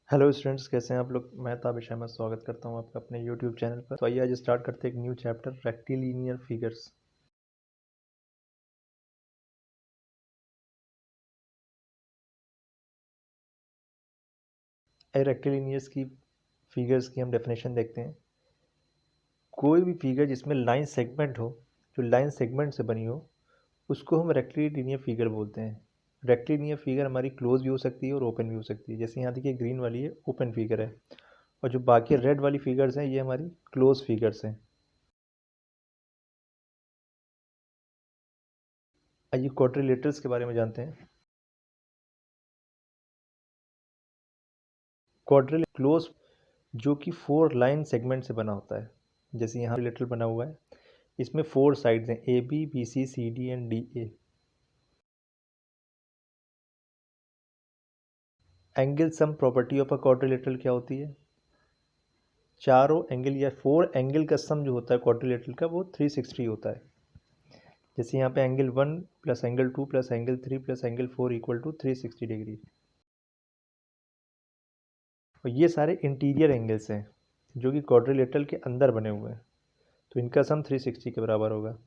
Hello students, कैसे हैं आप लोग। मैं ताबिश अहमद स्वागत करता हूं आपका अपने यूट्यूब चैनल पर। तो आइए आज स्टार्ट करते हैं एक न्यू चैप्टर, रेक्टिलिनियर फिगर्स। रेक्टिलिनियर्स की फिगर्स की हम डेफिनेशन देखते हैं। कोई भी फिगर जिसमें लाइन सेगमेंट हो, जो लाइन सेगमेंट से बनी हो, उसको हम रेक्टिलिनियर फिगर बोलते हैं। रेक्टिलिनियर फिगर हमारी क्लोज भी हो सकती है और ओपन भी हो सकती है। जैसे यहाँ देखिए ग्रीन वाली है, ओपन फिगर है, और जो बाकी रेड वाली फिगर्स हैं ये हमारी क्लोज फिगर्स हैं। आइए क्वाड्रिलेटरल्स के बारे में जानते हैं। क्वाड्रिलेटरल क्लोज जो कि 4 लाइन सेगमेंट से बना होता है। जैसे यहाँ लेटर बना हुआ है, इसमें 4 साइड्स हैं, A B B C C D and D A. Angle sum property of a quadrilateral क्या होती है? चारों एंगल या 4 एंगल का सम जो होता है क्वाड्रिलेटरल का, वो 360 होता है। जैसे यहाँ पे angle 1 plus angle 2 plus angle 3 plus angle 4 equal to 360 degree. और ये सारे इंटीरियर एंगल्स हैं जो कि क्वाड्रिलेटरल के अंदर बने हुए हैं, तो इनका सम 360 के बराबर होगा।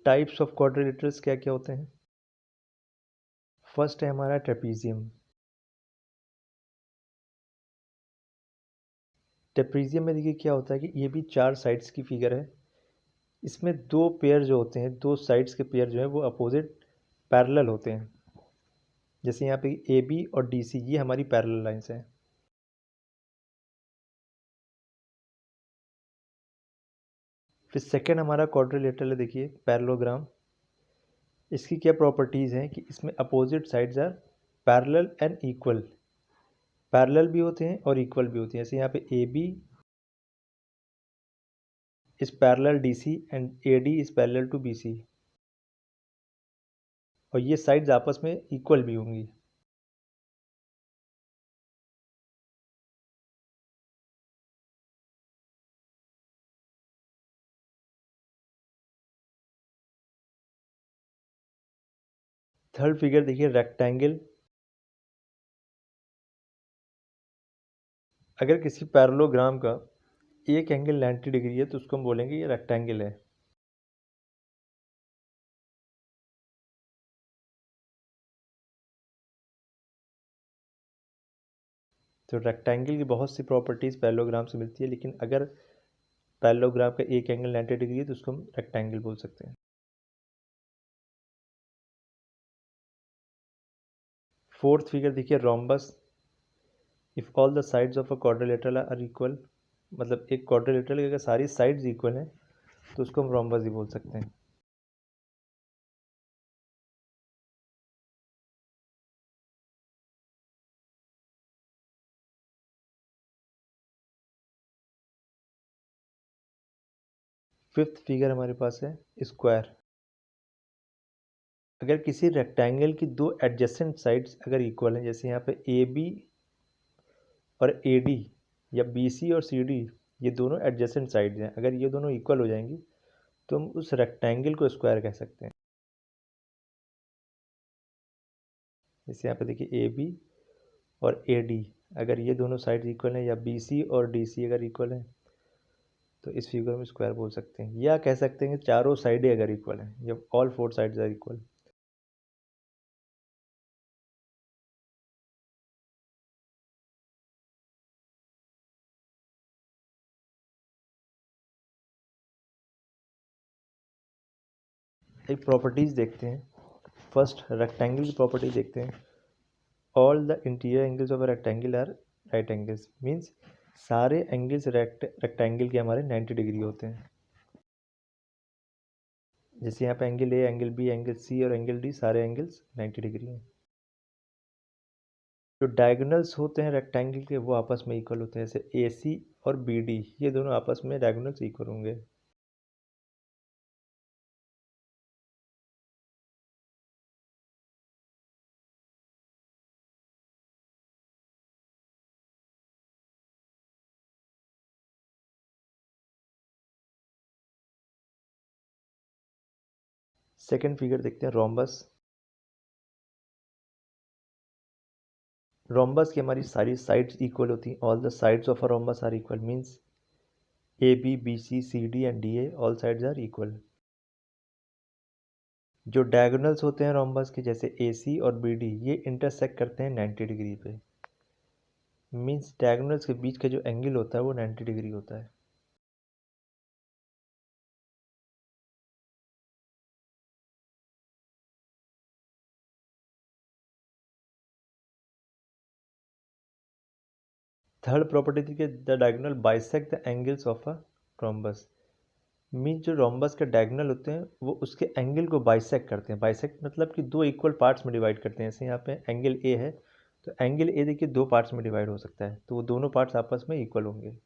टाइप्स ऑफ क्वाड्रिलेटरल्स क्या क्या होते हैं? फर्स्ट है हमारा ट्रेपीजियम। ट्रेपीजियम में देखिए क्या होता है कि ये भी 4 साइड्स की फिगर है। इसमें 2 पेयर जो होते हैं, 2 साइड्स के पेयर जो है वो अपोजिट पैरेलल होते हैं। जैसे यहाँ पे ए बी और डी सी, ये हमारी पैरेलल लाइंस हैं। फिर सेकंड हमारा क्वाड्रिलेटरल है, देखिए पैरेललोग्राम। इसकी क्या प्रॉपर्टीज़ हैं कि इसमें opposite sides are parallel and equal. Parallel भी होते हैं और इक्वल भी होते हैं। जैसे यहाँ पे A B is parallel D C and A D is parallel to B C, और ये साइड्स आपस में इक्वल भी होंगी। थर्ड फिगर देखिए रेक्टेंगल। अगर किसी पैरेललोग्राम का एक एंगल 90 डिग्री है तो उसको हम बोलेंगे ये रेक्टेंगल है। तो रेक्टेंगल की बहुत सी प्रॉपर्टीज़ पैरेललोग्राम से मिलती है, लेकिन अगर पैरेललोग्राम का एक एंगल 90 डिग्री है तो उसको हम रेक्टेंगल बोल सकते हैं। फोर्थ फिगर देखिए rhombus. If all the sides of a quadrilateral are equal, मतलब एक क्वाड्रिलेटरल की अगर सारी साइड्स इक्वल हैं तो उसको हम रोम्बस ही बोल सकते हैं। फिफ्थ फिगर हमारे पास है स्क्वायर। अगर किसी रेक्टेंगल की 2 एडजेसेंट साइड्स अगर इक्वल हैं, जैसे यहाँ पे ए बी और ए डी, या बी सी और सी डी, ये दोनों एडजेसेंट साइड्स हैं, अगर ये दोनों इक्वल हो जाएंगी तो हम उस रेक्टेंगल को स्क्वायर कह सकते हैं। जैसे यहाँ पे देखिए ए बी और ए डी, अगर ये दोनों साइड इक्वल हैं, या बी सी और डी सी अगर इक्वल हैं, तो इस फिगर में स्क्वायर बोल सकते हैं। या कह सकते हैं कि चारों साइडें अगर इक्वल हैं, जब ऑल 4 साइड्स आर इक्वल। एक प्रॉपर्टीज़ देखते हैं। फर्स्ट रेक्टेंगल की प्रॉपर्टी देखते हैं। All the interior angles of a rectangle are right angles, means सारे एंगल्स रेक्टेंगल के हमारे 90 डिग्री होते हैं। जैसे यहाँ पे angle A, angle B, angle C और एंगल डी, सारे एंगल्स 90 डिग्री हैं। जो डायगोनल्स होते हैं रेक्टेंगल के, वो आपस में इक्वल होते हैं। जैसे ए सी और बी डी, ये दोनों आपस में डायगोनल्स इक्वल होंगे। सेकंड फिगर देखते हैं, रोम्बस। रोम्बस की हमारी सारी साइड्स इक्वल होती हैं, all the sides of a rhombus are equal, means A B B C C D and D A all sides are equal. जो डायगोनल्स होते हैं रोम्बस के, जैसे ए सी और बी डी, ये इंटरसेक्ट करते हैं 90 डिग्री पे, मीन्स डायगोनल्स के बीच का जो एंगल होता है वो 90 डिग्री होता है। थर्ड प्रॉपर्टी थी कि the diagonal bisect the angles of a rhombus, mean जो रोम्बस के डायगोनल होते हैं वो उसके एंगल को बाइसेक्ट करते हैं। बाइसेक्ट मतलब कि दो इक्वल पार्ट्स में डिवाइड करते हैं। जैसे यहाँ पे एंगल ए है, तो एंगल ए देखिए दो पार्ट्स में डिवाइड हो सकता है, तो वो दोनों पार्ट्स आपस में इक्वल होंगे।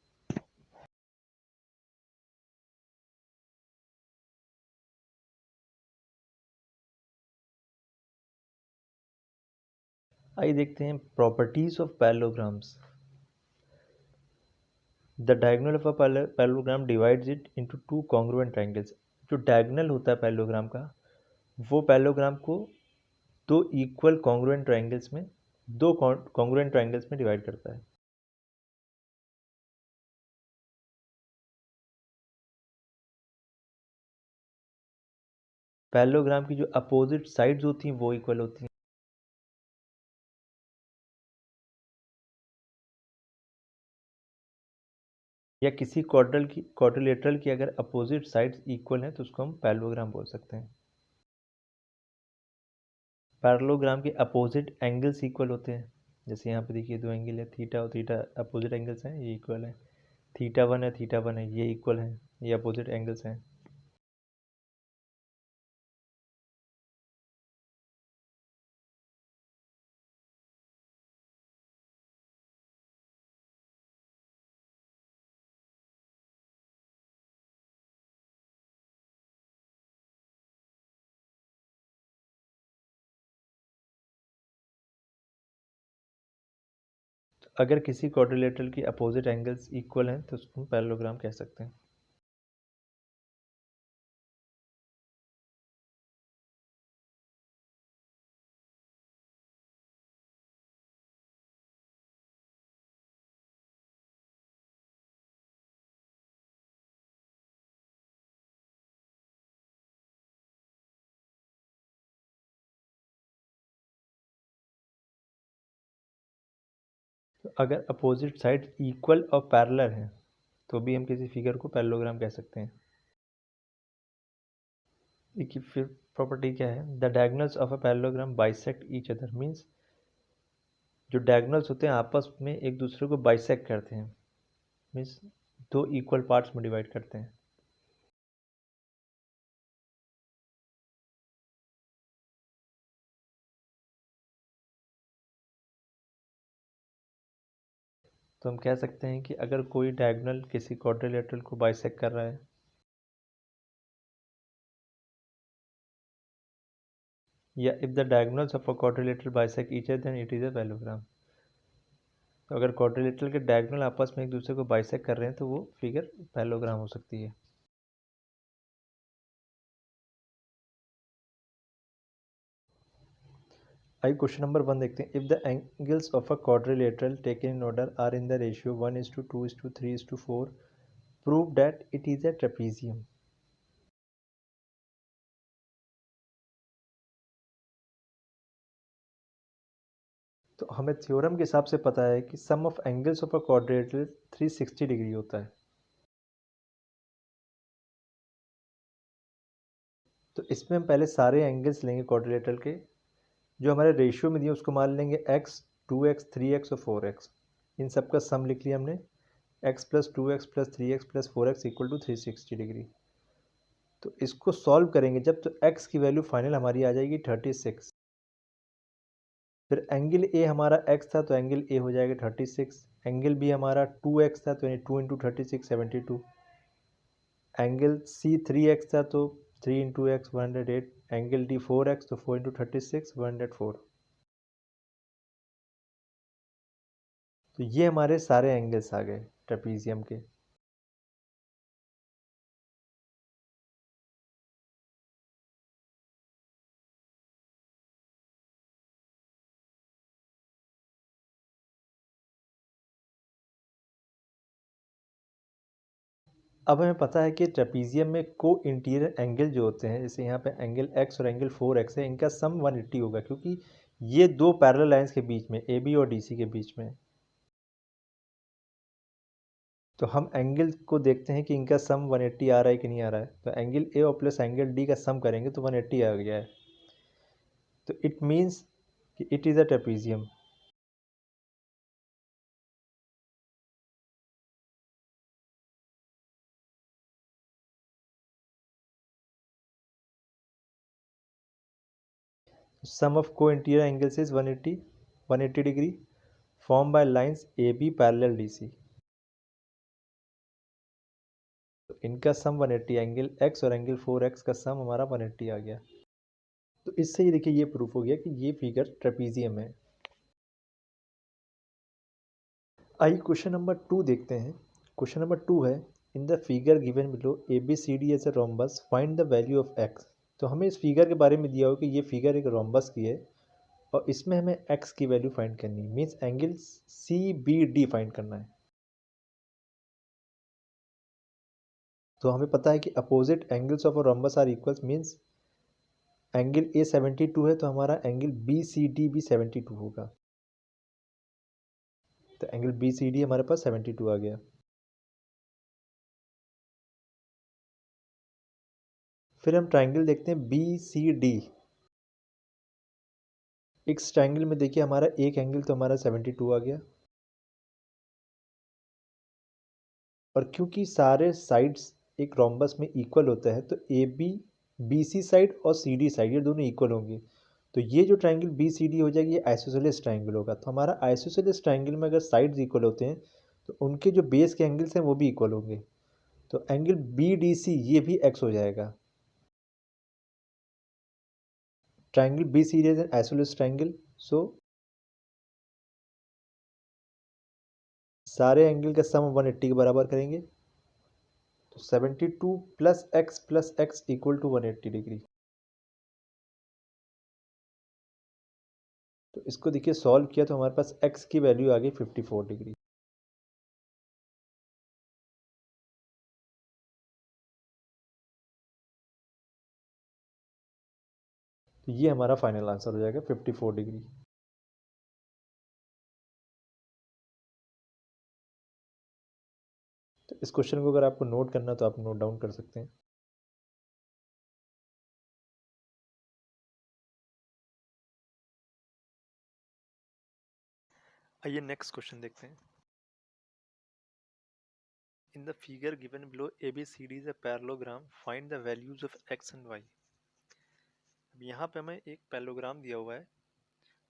आइए देखते हैं properties of parallelograms. The diagonal of a parallelogram divides it into two congruent triangles. जो डायगोनल होता है पैरेललोग्राम का, वो पैरेललोग्राम को दो इक्वल कॉन्ग्रुएंट ट्रायंगल्स में, दो कॉन्ग्रुएंट ट्रायंगल्स में डिवाइड करता है। पैरेललोग्राम की जो अपोजिट साइड्स होती हैं वो इक्वल होती हैं। या किसी क्वाड्रिलेटरल की अगर अपोजिट साइड्स इक्वल हैं तो उसको हम पैरेललोग्राम बोल सकते हैं। पैरेललोग्राम के अपोजिट एंगल्स इक्वल होते हैं। जैसे यहाँ पे देखिए दो एंगल है, थीटा और थीटा अपोजिट एंगल्स हैं, ये इक्वल है। थीटा वन है, थीटा वन है, ये इक्वल हैं, ये अपोजिट एंगल्स हैं। अगर किसी क्वाड्रिलेटरल की अपोजिट एंगल्स इक्वल हैं तो उसको हम पैरेललोग्राम कह सकते हैं। तो अगर अपोजिट साइड इक्वल और पैरेलल हैं तो भी हम किसी फिगर को पैरेललोग्राम कह सकते हैं। देखिए फिर प्रॉपर्टी क्या है, the diagonals of a parallelogram bisect each other, means जो डायगोनल्स होते हैं आपस में एक दूसरे को बाइसेक्ट करते हैं, मीन्स दो इक्वल पार्ट्स में डिवाइड करते हैं। तो हम कह सकते हैं कि अगर कोई डायगोनल किसी क्वाड्रिलेटरल को बाइसेक्ट कर रहा है, या if the diagonals of a quadrilateral bisect each other than it is a parallelogram. तो अगर क्वाड्रिलेटरल के डायगोनल आपस में एक दूसरे को बाइसेक्ट कर रहे हैं तो वो फिगर पैरेललोग्राम हो सकती है। आइए क्वेश्चन नंबर 1 देखते हैं। If the angles of a quadrilateral taken in order are in the ratio 1:2:3:4, prove that it is a trapezium. तो हमें थ्योरम के हिसाब से पता है कि sum of angles of a quadrilateral 360 degree होता है। तो इसमें हम पहले सारे एंगल्स लेंगे क्वाड्रिलेटरल के, जो हमारे रेशियो में दिए उसको मान लेंगे x, 2x, 3x और 4x। इन सब का सम लिख लिया हमने, x plus 2x plus 3x plus 4x equal to 360 degree. तो इसको सॉल्व करेंगे जब, तो x की वैल्यू फाइनल हमारी आ जाएगी 36। फिर एंगल ए हमारा x था तो एंगल ए हो जाएगा 36। एंगल बी हमारा 2x था तो 2 इंटू 36 72। एंगल सी 3x था तो 3 into x 108। Angle D 4x तो 4 इंटू 36 104। तो ये हमारे सारे एंगल्स आ गए ट्रेपीजियम के। अब हमें पता है कि ट्रेपीजियम में को इंटीरियर एंगल जो होते हैं, जैसे यहाँ पे एंगल एक्स और एंगल 4x है, इनका सम 180 होगा, क्योंकि ये दो पैरेलल लाइंस के बीच में, ए बी और डी सी के बीच में। तो हम एंगल को देखते हैं कि इनका सम 180 आ रहा है कि नहीं आ रहा है। तो एंगल ए और प्लस एंगल डी का सम करेंगे तो 180 आ गया है। तो इट मीन्स कि it is a trapezium. Sum of co-interior angles is 180 degree formed by lines AB parallel DC। तो इनका सम 180, एंगल x और एंगल 4x का सम हमारा 180 आ गया। तो इससे ही देखिए ये प्रूफ हो गया कि ये फिगर ट्रेपीजियम है। आइए क्वेश्चन नंबर 2 देखते हैं। क्वेश्चन नंबर 2 है, in the figure given below ABCD as a rhombus find the value of x। तो हमें इस फिगर के बारे में दिया हो कि ये फिगर एक रोम्बस की है और इसमें हमें x की वैल्यू फाइंड करनी है, मीन्स एंगल CBD फाइंड करना है। तो हमें पता है कि opposite angles of a rhombus are equals, means angle A 72 है तो हमारा एंगल BCD भी 72 होगा। तो एंगल BCD हमारे पास 72 आ गया। फिर हम ट्राइंगल देखते हैं BCD। इस ट्राइंगल में देखिए हमारा एक एंगल तो हमारा 72 आ गया, और क्योंकि सारे साइड्स एक रोम्बस में इक्वल होता है तो AB BC साइड और CD साइड ये दोनों इक्वल होंगे। तो ये जो ट्राइंगल BCD हो जाएगी ये आइसोसेलेस ट्राइंगल होगा। तो हमारा आइसोसेलेस ट्राइंगल में अगर साइड्स इक्वल होते हैं तो उनके जो बेस के एंगल्स हैं वो भी इक्वल होंगे। तो एंगल BDC ये भी x हो जाएगा। Triangle BCD is an isosceles triangle, so सारे एंगल का सम 180 के बराबर करेंगे। तो 72 plus X equal to 180 degree. तो इसको देखिए सॉल्व किया तो हमारे पास x की वैल्यू आ गई 54 डिग्री। तो ये हमारा फाइनल आंसर हो जाएगा 54 डिग्री। तो इस क्वेश्चन को अगर आपको नोट करना तो आप नोट डाउन कर सकते हैं। आइए नेक्स्ट क्वेश्चन देखते हैं। इन the figure given below ABCD is a parallelogram, find the values of x and y। अब यहाँ पे हमें एक पैरेललोग्राम दिया हुआ है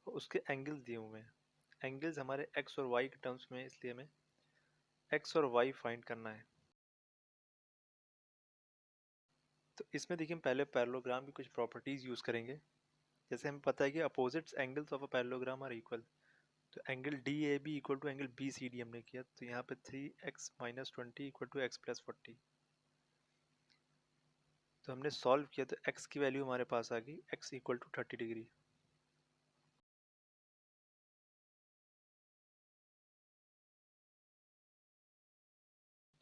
और उसके एंगल्स दिए हुए हैं। एंगल्स हमारे x और y के टर्म्स में, इसलिए हमें x और y फाइंड करना है। तो इसमें देखिए हम पहले पैरेललोग्राम की कुछ प्रॉपर्टीज यूज करेंगे। जैसे हमें पता है कि opposites angles of a parallelogram are equal. तो angle DAB equal to angle BCD हमने किया, तो यहाँ पे 3x minus 20 equal to x plus 40। तो हमने सॉल्व किया तो x की वैल्यू हमारे पास आ गई x इक्वल टू 30 डिग्री।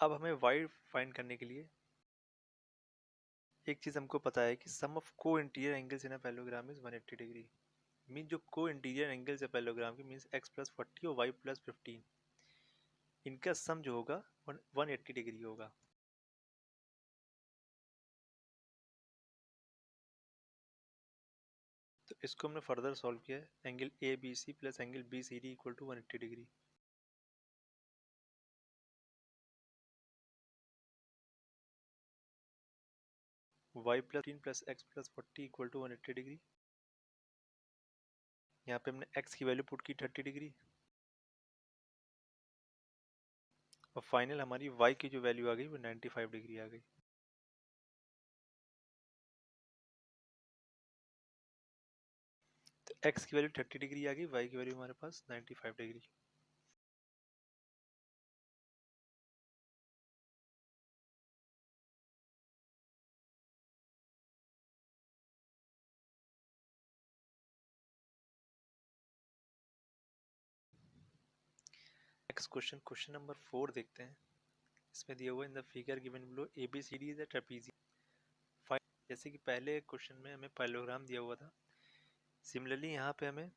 अब हमें y फाइंड करने के लिए एक चीज़ हमको पता है कि सम ऑफ को interior angles in a parallelogram is 180 degree. Mean जो को इंटीरियर एंगल्स है पैरेललोग्राम के, मीन्स x प्लस 40 और y प्लस 15, इनका सम जो होगा 180 डिग्री होगा। तो इसको हमने फर्दर सॉल्व किया है, angle ABC plus angle BCD equal to 180 degree. y plus 15 plus x plus 40 equal to 180 degree. यहाँ पे हमने x की वैल्यू पुट की 30 डिग्री, और फाइनल हमारी y की जो वैल्यू आ गई वो 95 डिग्री आ गई। तो x की वैल्यू 30 डिग्री आ गई, y की वैल्यू हमारे पास 95 degree. Next question, question number 4 देखते हैं। इसमें दिया हुआ इन the figure given below ABCD is a trapezium. जैसे कि पहले क्वेश्चन में हमें पैरेललोग्राम दिया हुआ था, सिमिलरली यहाँ पे हमें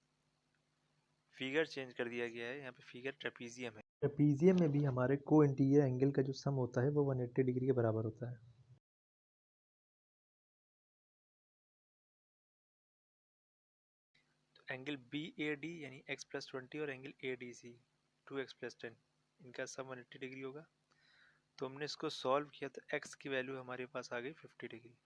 फिगर चेंज कर दिया गया है। यहाँ पे फिगर ट्रेपीजियम है। ट्रेपीजियम में भी हमारे को इंटीरियर एंगल का जो सम होता है वो 180 डिग्री के बराबर होता है। तो एंगल BAD यानी x+20 और एंगल ADC 2x+10, इनका सम 180 डिग्री होगा। तो हमने इसको सॉल्व किया तो x की वैल्यू हमारे पास आ गई 50 डिग्री।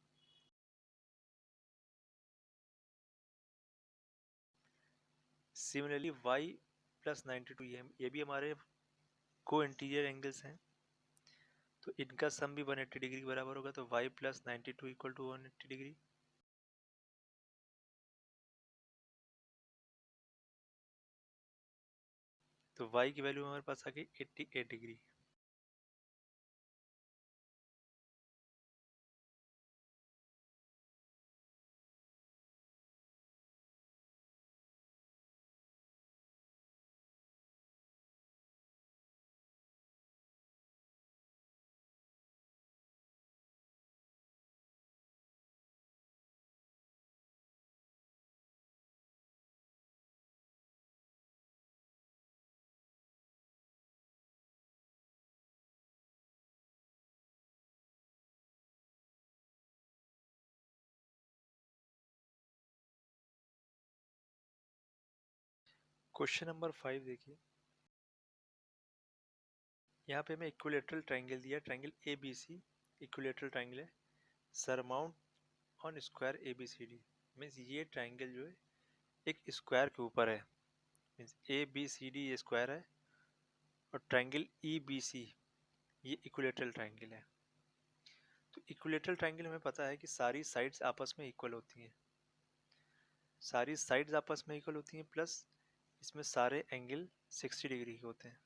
सिमिलरली y+92, ये भी हमारे को इंटीरियर एंगल्स हैं, तो इनका सम भी 180 डिग्री के बराबर होगा। तो y+92 इक्वल टू 180 डिग्री। तो y की वैल्यू हमारे पास आ गई 88 डिग्री। क्वेश्चन नंबर 5 देखिए, यहाँ पे हमें इक्विलेटरल ट्रायंगल दिया, ट्रायंगल ABC इक्विलेटरल ट्रायंगल है, surmount on square ABCD। Means ये ट्रायंगल जो है एक स्क्वायर के ऊपर है। मीन्स ABCD ये स्क्वायर है और ट्रायंगल EBC ये इक्विलेटरल ट्रायंगल है। तो इक्विलेटरल ट्रायंगल हमें पता है कि सारी साइड्स आपस में इक्वल होती हैं, सारी साइड्स आपस में इक्वल होती हैं, प्लस इसमें सारे एंगल 60 डिग्री के होते हैं।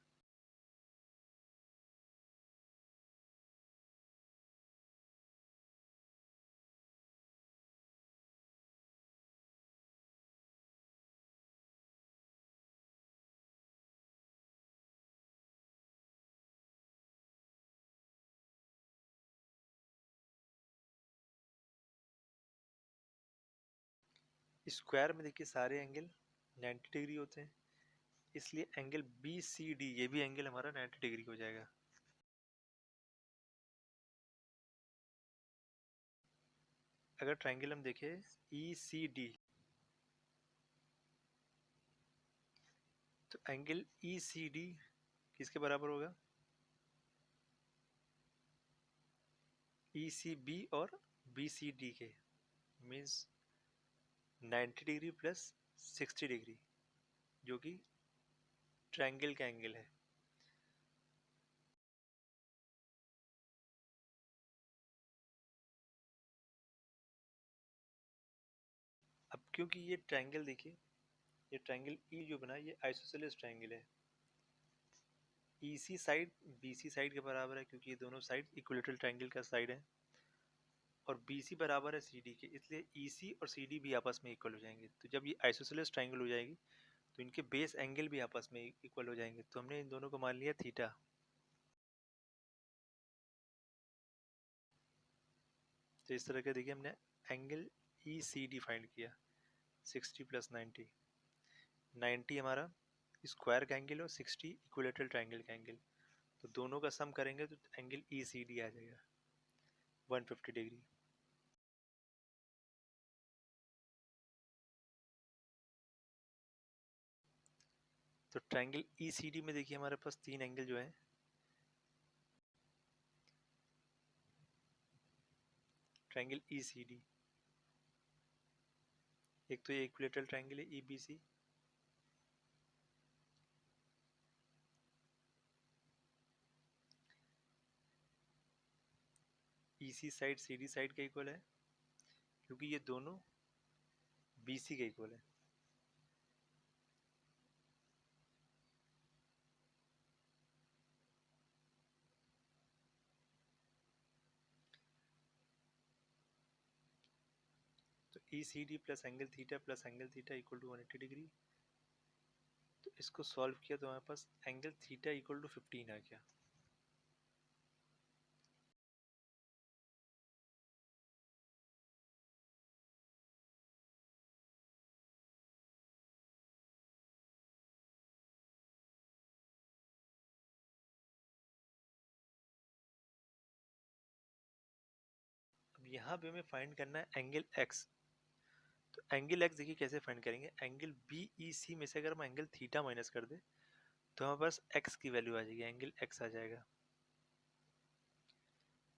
स्क्वायर में देखिए सारे एंगल 90 डिग्री होते हैं, इसलिए एंगल BCD ये भी एंगल हमारा 90 डिग्री हो जाएगा। अगर ट्रायंगल हम देखें ECD, तो एंगल ECD किसके बराबर होगा? ECB और BCD के। मीन्स 90 डिग्री प्लस 60 डिग्री, जो कि ट्रायंगल का एंगल है। अब क्योंकि ये ट्रायंगल देखिए, ये ट्रायंगल E जो बना ये आइसोसेलेस ट्रायंगल है, EC साइड BC साइड के बराबर है, क्योंकि ये दोनों साइड इक्विलेटरल ट्रायंगल का साइड है, और BC बराबर है CD के, इसलिए EC और CD भी आपस में इक्वल हो जाएंगे। तो जब ये आइसोसेलेस ट्रायंगल हो जाएगी तो इनके बेस एंगल भी आपस में इक्वल हो जाएंगे। तो हमने इन दोनों को मान लिया थीटा। तो इस तरह के देखिए हमने एंगल ECD फाइंड किया, 60 प्लस 90, 90 हमारा स्क्वायर का एंगल और 60 इक्विलेटरल ट्रायंगल का एंगल, तो दोनों का सम करेंगे तो एंगल ECD आ जाएगा 150 डिग्री। तो ट्रायंगल ECD में देखिए हमारे पास तीन एंगल जो है, ट्रायंगल ECD, एक तो ये इक्विलेटरल ट्रायंगल है EBC, EC side CD side का इक्वल है, क्योंकि ये दोनों BC के इक्वल है। तो ECD plus angle theta plus angle theta equal to 180 degree. तो इसको सॉल्व किया तो हमारे पास एंगल थीटा इक्वल टू 15 आ गया। यहाँ पे हमें फाइंड करना है एंगल एक्स। तो एंगल एक्स देखिए कैसे फाइंड करेंगे, एंगल बी ई सी में से अगर हम एंगल थीटा माइनस कर दे तो हमारे पास एक्स की वैल्यू आ जाएगी, एंगल एक्स आ जाएगा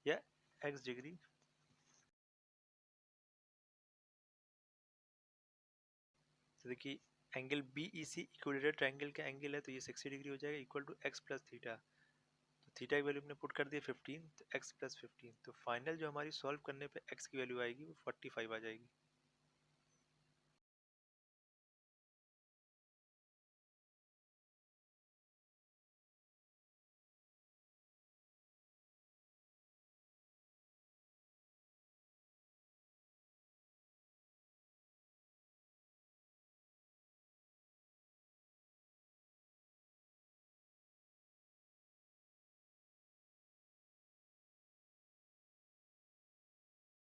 या एक्स डिग्री। तो देखिए angle B E C equilateral triangle का एंगल है, तो ये 60 डिग्री हो जाएगा, equal to X plus theta. तो थीटा की वैल्यू हमने पुट कर दिया 15, तो एक्स प्लस 15। तो फाइनल जो हमारी सॉल्व करने पे एक्स की वैल्यू आएगी वो 45 आ जाएगी।